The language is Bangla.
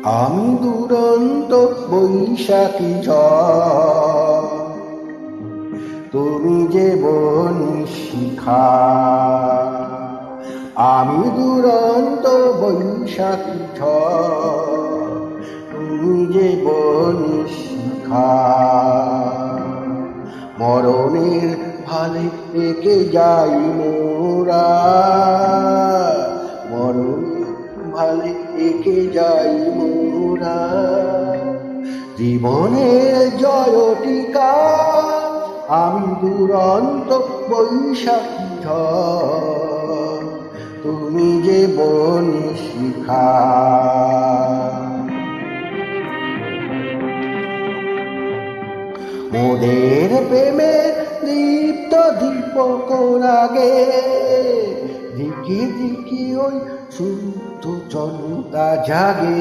আমি দুরন্ত বৈশাখী ঝড়, তুমি যে বনি শিখা। আমি দুরন্ত বৈশাখী ঝড়, তুমি যে বনি শিখা। মরণের ভালে থেকে যাই মোরা, মরণের ভালে থেকে যাই মোরা। জীবনের জয় টিকা আমি দুরন্ত বৈশাখী ঝড়, তুমি যে বনি শিখা। মোদের প্রেমের দীপ্ত দীপক রাগে, দিকে দিকে ওই শুদ্ধ জনতা জাগে।